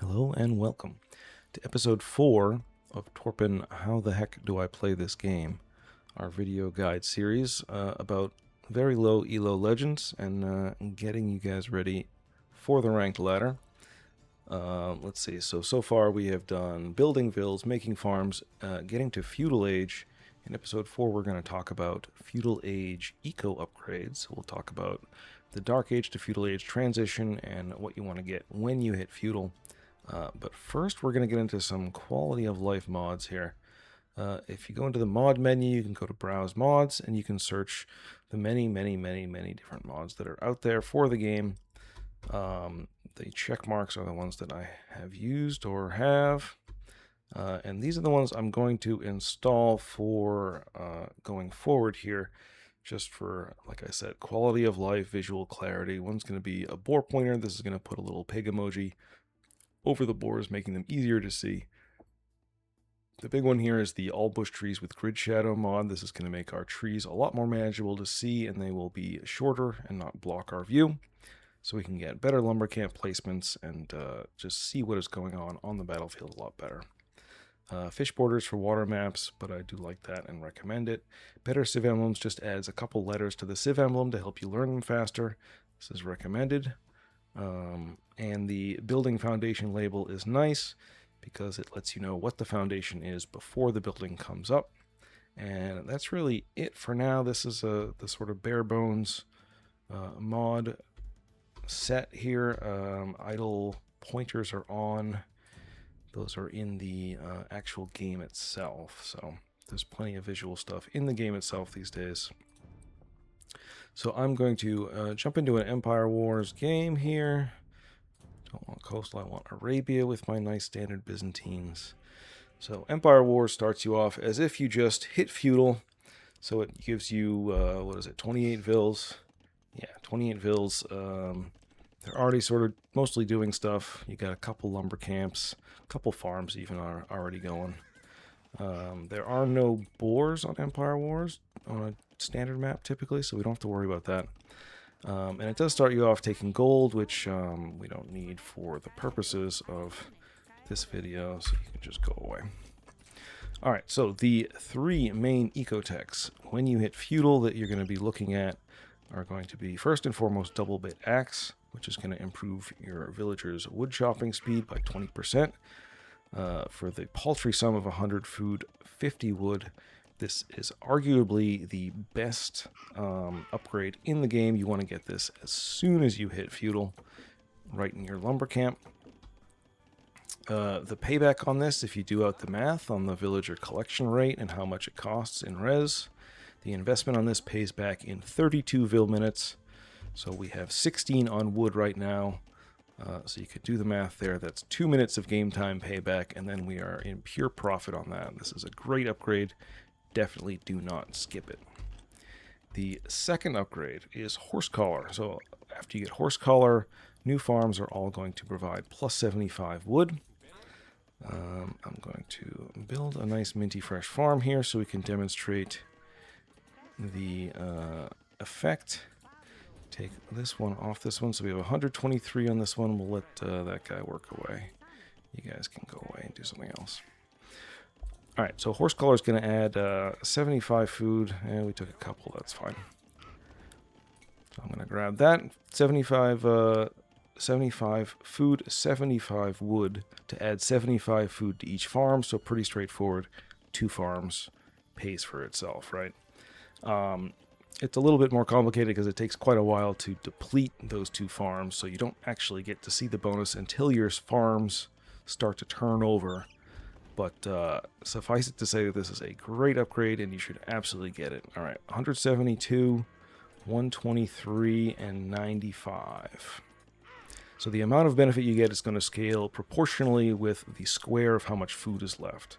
Hello and welcome to episode 4 of Torpen How the Heck Do I Play This Game, our video guide series about very low elo legends and getting you guys ready for the ranked ladder. Let's see, so far we have done building villas, making farms, getting to feudal age. In episode 4 we're going to talk about feudal age eco upgrades. We'll talk about the dark age to feudal age transition and what you want to get when you hit feudal. But first, we're going to get into some quality of life mods here. If you go into the mod menu, you can go to Browse Mods, and you can search the many different mods that are out there for the game. The check marks are the ones that I have used or have. And these are the ones I'm going to install for going forward here. Just for, like I said, quality of life, visual clarity. One's going to be a boar pointer. This is going to put a little pig emoji over the boars, making them easier to see. The big one here is the all bush trees with grid shadow mod. This is going to make our trees a lot more manageable to see, and they will be shorter and not block our view, so we can get better lumber camp placements and just see what is going on the battlefield a lot better. Fish borders for water maps, but I do like that and recommend it. Better civ emblems just adds a couple letters to the civ emblem to help you learn them faster. This is recommended. And the building foundation label is nice because it lets you know what the foundation is before the building comes up. And that's really it for now. This is the sort of bare bones mod set here. Idle pointers are on. Those are in the actual game itself. So there's plenty of visual stuff in the game itself these days. So I'm going to jump into an Empire Wars game here. Don't want coastal, I want Arabia with my nice standard Byzantines. So Empire Wars starts you off as if you just hit feudal. So it gives you, 28 vills. Yeah, 28 vills. They're already sort of mostly doing stuff. You got a couple lumber camps, a couple farms even are already going. There are no boars on Empire Wars on a standard map typically, so we don't have to worry about that. And it does start you off taking gold, which we don't need for the purposes of this video, so you can just go away. Alright, so the three main ecotechs when you hit feudal that you're going to be looking at are going to be, first and foremost, double bit axe, which is going to improve your villagers' wood chopping speed by 20%. For the paltry sum of 100 food, 50 wood. This is arguably the best upgrade in the game. You want to get this as soon as you hit feudal, right in your lumber camp. The payback on this, if you do out the math on the villager collection rate and how much it costs in res, the investment on this pays back in 32 vil minutes. So we have 16 on wood right now. So you could do the math there. That's 2 minutes of game time payback, and then we are in pure profit on that. This is a great upgrade. Definitely do not skip it. The second upgrade is horse collar. So after you get horse collar, new farms are all going to provide plus 75 wood. I'm going to build a nice minty fresh farm here so we can demonstrate the effect. Take this one off this one, so we have 123 on this one. We'll let that guy work away. You guys can go away and do something else. Alright, so horse collar is going to add 75 food, and we took a couple, that's fine. So I'm going to grab that, 75 food, 75 wood to add 75 food to each farm, so pretty straightforward. 2 farms pays for itself, right? It's a little bit more complicated because it takes quite a while to deplete those 2 farms, so you don't actually get to see the bonus until your farms start to turn over. But suffice it to say that this is a great upgrade and you should absolutely get it. Alright, 172, 123, and 95. So the amount of benefit you get is going to scale proportionally with the square of how much food is left.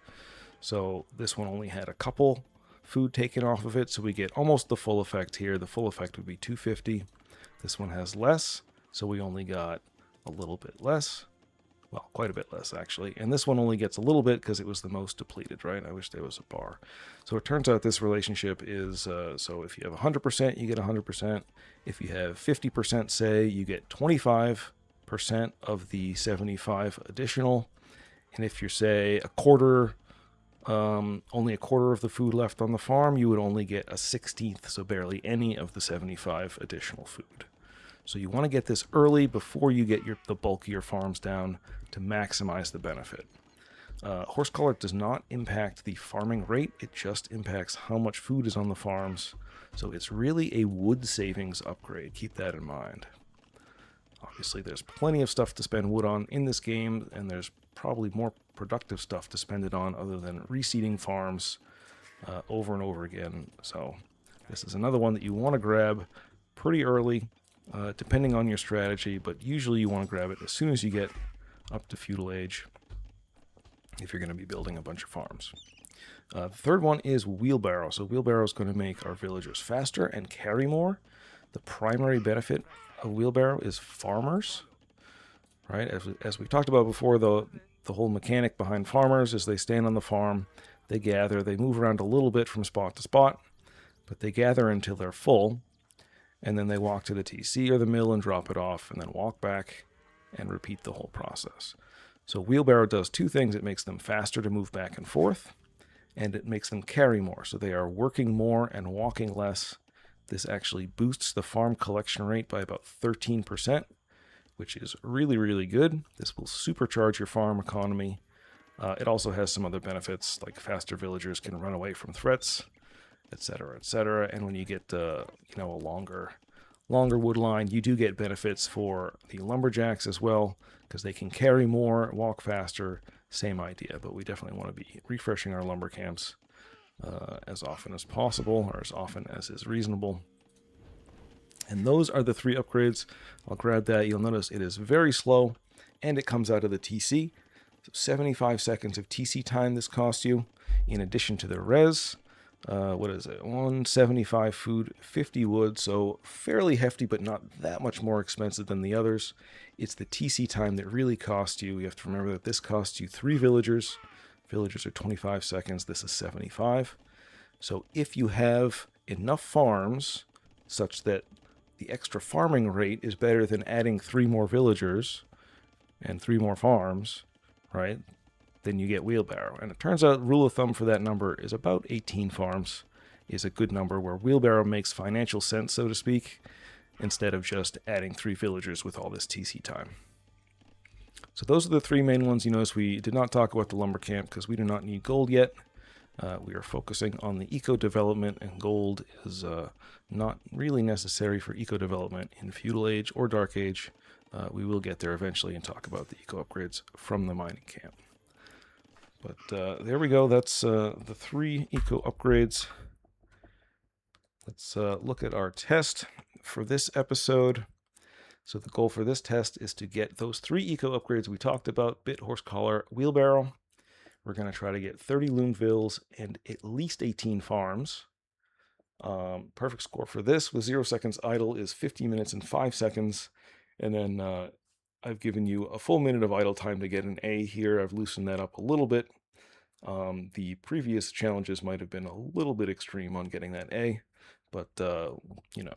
So this one only had a couple food taken off of it, so we get almost the full effect here. The full effect would be 250. This one has less, so we only got a little bit less. Well, quite a bit less, actually. And this one only gets a little bit because it was the most depleted, right? I wish there was a bar. So it turns out this relationship is, so if you have 100%, you get 100%. If you have 50%, say, you get 25% of the 75 additional. And if you're, say, a quarter, only a quarter of the food left on the farm, you would only get a 16th, so barely any of the 75 additional food. So you want to get this early before you get the bulk of your farms down to maximize the benefit. Horse collar does not impact the farming rate, it just impacts how much food is on the farms. So it's really a wood savings upgrade, keep that in mind. Obviously there's plenty of stuff to spend wood on in this game, and there's probably more productive stuff to spend it on other than reseeding farms over and over again. So this is another one that you want to grab pretty early, depending on your strategy, but usually you want to grab it as soon as you get up to feudal age if you're going to be building a bunch of farms. The third one is Wheelbarrow. So Wheelbarrow is going to make our villagers faster and carry more. The primary benefit of Wheelbarrow is farmers, right? As we talked about before, the whole mechanic behind farmers is they stand on the farm, they gather, they move around a little bit from spot to spot, but they gather until they're full, and then they walk to the TC or the mill and drop it off, and then walk back and repeat the whole process. So Wheelbarrow does two things. It makes them faster to move back and forth, and it makes them carry more. So they are working more and walking less. This actually boosts the farm collection rate by about 13%, which is really, really good. This will supercharge your farm economy. It also has some other benefits, like faster villagers can run away from threats, etc., etc. And when you get a longer wood line, you do get benefits for the lumberjacks as well, because they can carry more, walk faster, same idea. But we definitely want to be refreshing our lumber camps as often as possible, or as often as is reasonable. And those are the three upgrades. I'll grab that. You'll notice it is very slow, and it comes out of the TC. So 75 seconds of TC time this costs you, in addition to the res. What is it? 175 food, 50 wood, so fairly hefty, but not that much more expensive than the others. It's the TC time that really costs you. You have to remember that this costs you 3 villagers. Villagers are 25 seconds. This is 75. So if you have enough farms such that the extra farming rate is better than adding 3 more villagers and 3 more farms, right? Then you get Wheelbarrow. And it turns out rule of thumb for that number is about 18 farms is a good number, where Wheelbarrow makes financial sense, so to speak, instead of just adding 3 villagers with all this TC time. So those are the 3 main ones. You notice we did not talk about the lumber camp because we do not need gold yet. We are focusing on the eco development, and gold is not really necessary for eco development in feudal age or dark age. We will get there eventually and talk about the eco upgrades from the mining camp. But there we go. That's the 3 eco upgrades. Let's look at our test for this episode. So the goal for this test is to get those 3 eco upgrades we talked about: bit, horse collar, wheelbarrow. We're going to try to get 30 loom vills and at least 18 farms. Perfect score for this with 0 seconds idle is 50 minutes and 5 seconds. And then I've given you a full minute of idle time to get an A here. I've loosened that up a little bit. The previous challenges might have been a little bit extreme on getting that A, but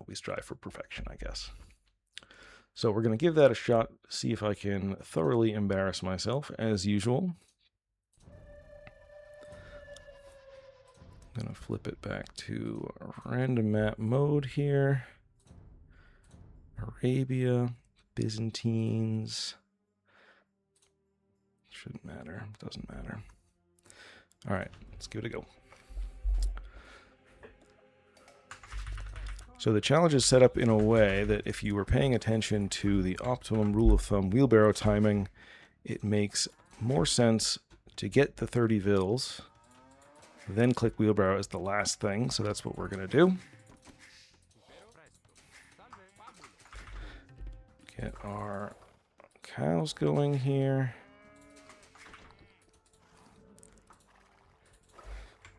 we strive for perfection, I guess. So we're going to give that a shot, see if I can thoroughly embarrass myself as usual. I'm going to flip it back to random map mode here. Arabia, Byzantines. Shouldn't matter, doesn't matter. All right, let's give it a go. So the challenge is set up in a way that if you were paying attention to the optimum rule of thumb wheelbarrow timing, it makes more sense to get the 30 vills, then click wheelbarrow as the last thing. So that's what we're going to do. Get our cows going here.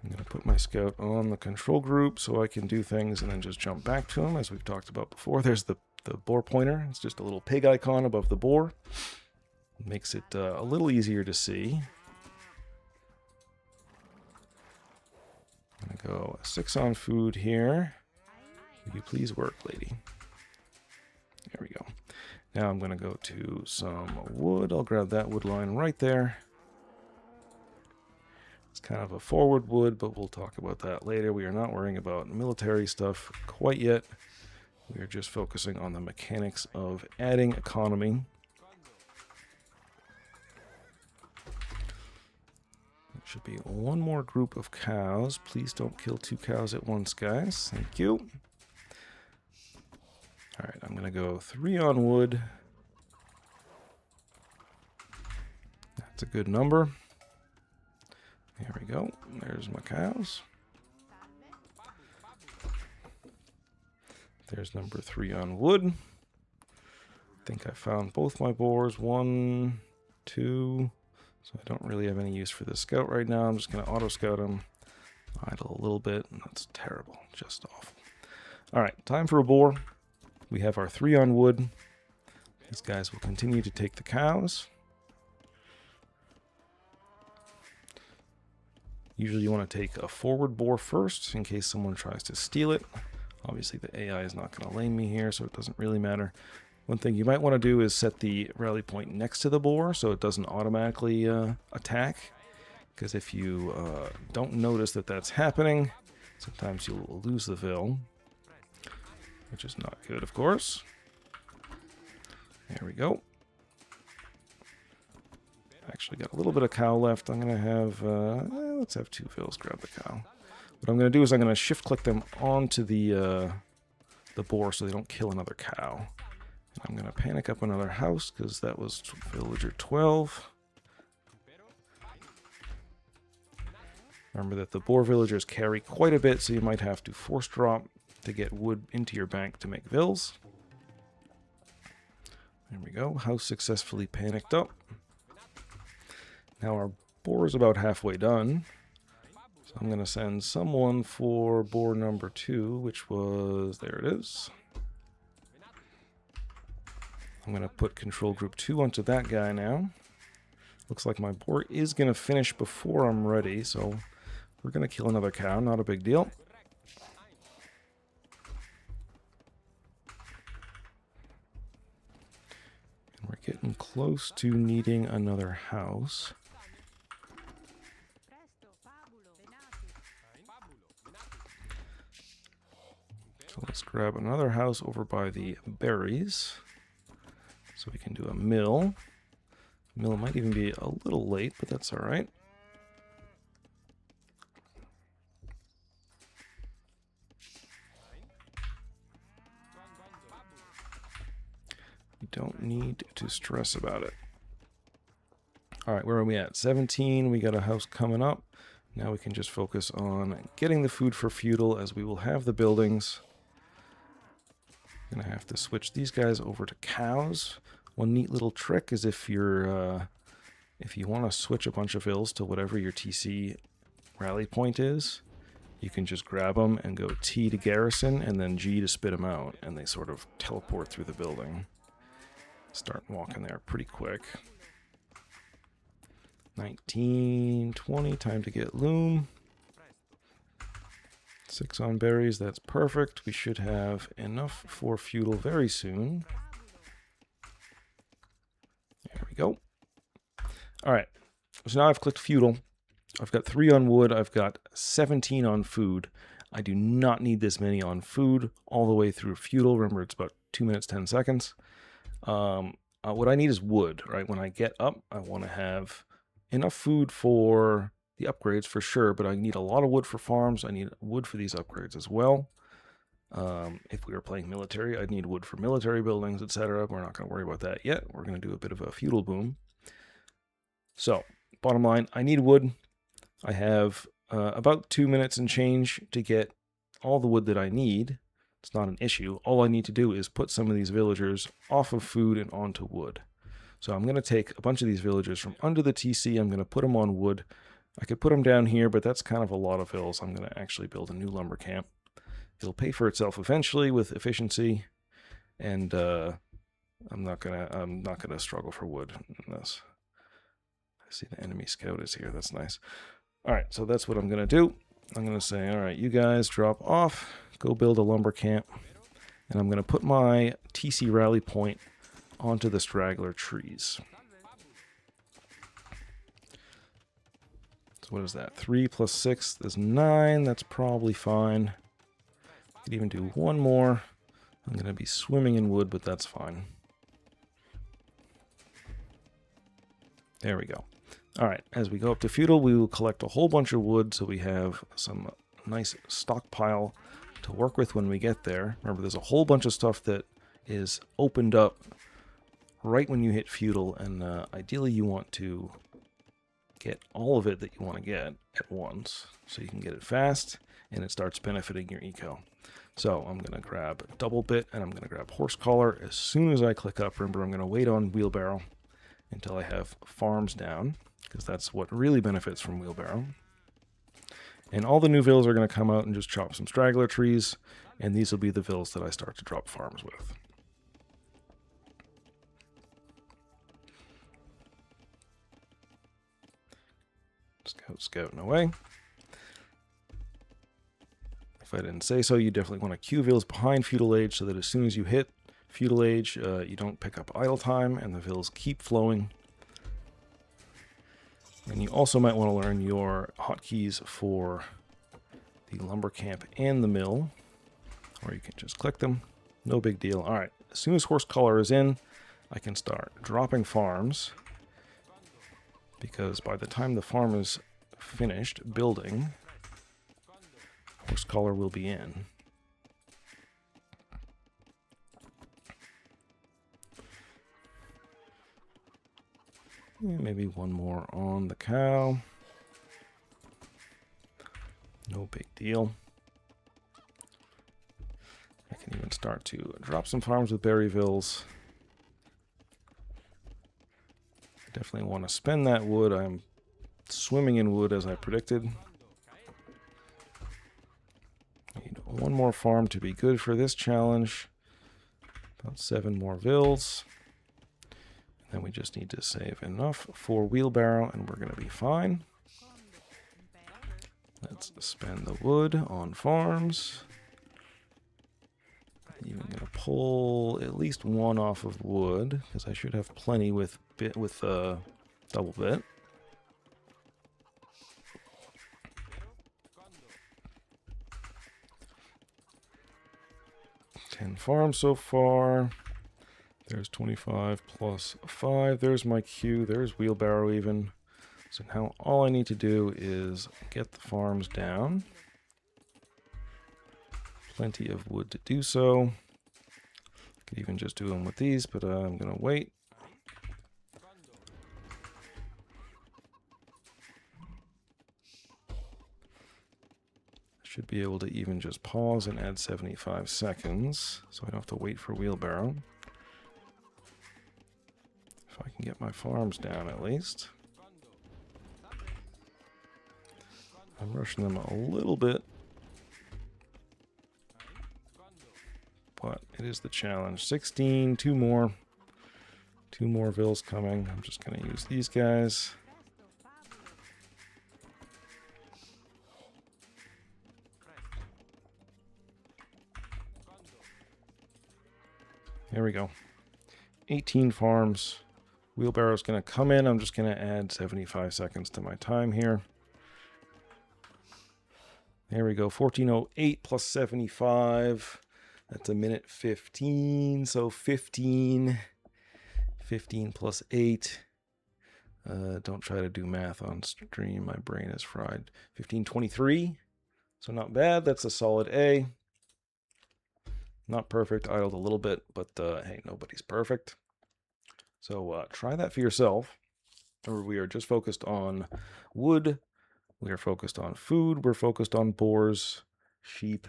I'm going to put my scout on the control group so I can do things and then just jump back to them, as we've talked about before. There's the boar pointer. It's just a little pig icon above the boar. It makes it a little easier to see. I'm going to go 6 on food here. Will you please work, lady? There we go. Now I'm going to go to some wood. I'll grab that wood line right there. It's kind of a forward wood, but we'll talk about that later. We are not worrying about military stuff quite yet. We are just focusing on the mechanics of adding economy. There should be one more group of cows. Please don't kill 2 cows at once, guys. Thank you. All right, I'm going to go 3 on wood. That's a good number. There we go. There's my cows. There's number 3 on wood. I think I found both my boars. 1, 2. So I don't really have any use for this scout right now. I'm just going to auto-scout him. Idle a little bit. And that's terrible. Just awful. All right, time for a boar. We have our 3 on wood. These guys will continue to take the cows. Usually you want to take a forward boar first in case someone tries to steal it. Obviously the AI is not going to lane me here, so it doesn't really matter. One thing you might want to do is set the rally point next to the boar so it doesn't automatically attack. Because if you don't notice that that's happening, sometimes you'll lose the vil. Which is not good, of course. There we go. Actually got a little bit of cow left. I'm going to have, let's have 2 vils grab the cow. What I'm going to do is I'm going to shift click them onto the boar so they don't kill another cow. And I'm going to panic up another house because that was villager 12. Remember that the boar villagers carry quite a bit, so you might have to force drop to get wood into your bank to make vils. There we go. House successfully panicked up. Now our boar is about halfway done. So I'm going to send someone for boar number 2, which was... there it is. I'm going to put control group 2 onto that guy now. Looks like my boar is going to finish before I'm ready, so we're going to kill another cow. Not a big deal. We're getting close to needing another house. So let's grab another house over by the berries. So we can do a mill. Mill might even be a little late, but that's all right. You don't need to stress about it. All right, where are we at? 17, we got a house coming up. Now we can just focus on getting the food for feudal as we will have the buildings. Gonna have to switch these guys over to cows. One neat little trick is if you're, if you want to switch a bunch of vils to whatever your TC rally point is, you can just grab them and go T to garrison and then G to spit them out, and they sort of teleport through the building. Start walking there pretty quick. 19, 20, time to get loom. 6 on berries, that's perfect. We should have enough for feudal very soon. There we go. All right, so now I've clicked feudal. I've got 3 on wood. I've got 17 on food. I do not need this many on food all the way through feudal. Remember, it's about 2 minutes, 10 seconds. What I need is wood, right? When I get up, I want to have enough food for the upgrades for sure, but I need a lot of wood for farms. I need wood for these upgrades as well. If we were playing military, I'd need wood for military buildings, etc. We're not going to worry about that yet. We're going to do a bit of a feudal boom. So, bottom line, I need wood. I have about 2 minutes and change to get all the wood that I need. It's not an issue. All I need to do is put some of these villagers off of food and onto wood. So I'm going to take a bunch of these villagers from under the TC. I'm going to put them on wood. I could put them down here, but that's kind of a lot of vills. I'm going to actually build a new lumber camp. It'll pay for itself eventually with efficiency, and I'm not gonna struggle for wood in this. I see the enemy scout is here. That's nice. All right, so that's what I'm going to do. I'm going to say, all right, you guys drop off, go build a lumber camp, and I'm going to put my TC rally point onto the straggler trees. So what is that? 3 plus 6 is 9. That's probably fine. Could even do one more. I'm going to be swimming in wood, but that's fine. There we go. All right, as we go up to feudal, we will collect a whole bunch of wood so we have some nice stockpile to work with when we get there. Remember, there's a whole bunch of stuff that is opened up right when you hit feudal, and ideally you want to get all of it that you want to get at once so you can get it fast and it starts benefiting your eco. So I'm going to grab double bit and I'm going to grab horse collar as soon as I click up. Remember, I'm going to wait on wheelbarrow until I have farms down, because that's what really benefits from wheelbarrow. And all the new villas are going to come out and just chop some straggler trees, and these will be the villas that I start to drop farms with. Scouting away. If I didn't say so, you definitely want to queue villas behind feudal age so that as soon as you hit feudal age, you don't pick up idle time and the villas keep flowing. And you also might want to learn your hotkeys for the lumber camp and the mill, or you can just click them. No big deal. All right, as soon as horse collar is in, I can start dropping farms, because by the time the farm is finished building, horse collar will be in. Yeah, maybe one more on the cow. No big deal. I can even start to drop some farms with berryvilles. Definitely want to spend that wood. I'm swimming in wood as I predicted. Need one more farm to be good for this challenge. About 7 more vills. Then we just need to save enough for wheelbarrow and we're going to be fine. Let's spend the wood on farms. I'm even going to pull at least one off of wood, because I should have plenty with double bit. Ten farms so far. There's 25 plus 5. There's my queue. There's wheelbarrow even. So now all I need to do is get the farms down. Plenty of wood to do so. Could even just do them with these, but I'm going to wait. Should be able to even just pause and add 75 seconds, so I don't have to wait for wheelbarrow. If I can get my farms down at least. I'm rushing them a little bit, but it is the challenge. 16, 2 more. 2 more vills coming. I'm just going to use these guys. There we go. 18 farms. Wheelbarrow's going to come in. I'm just going to add 75 seconds to my time here. There we go. 14:08 plus 75. That's a minute 15. So 15. 15 plus 8. Don't try to do math on stream. My brain is fried. 15:23. So not bad. That's a solid A. Not perfect. Idled a little bit, but hey, nobody's perfect. So try that for yourself. Remember, we are just focused on wood. We are focused on food. We're focused on boars, sheep,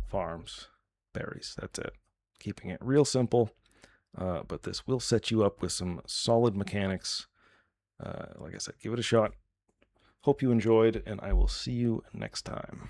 farms, berries. That's it. Keeping it real simple. But this will set you up with some solid mechanics. Like I said, give it a shot. Hope you enjoyed, and I will see you next time.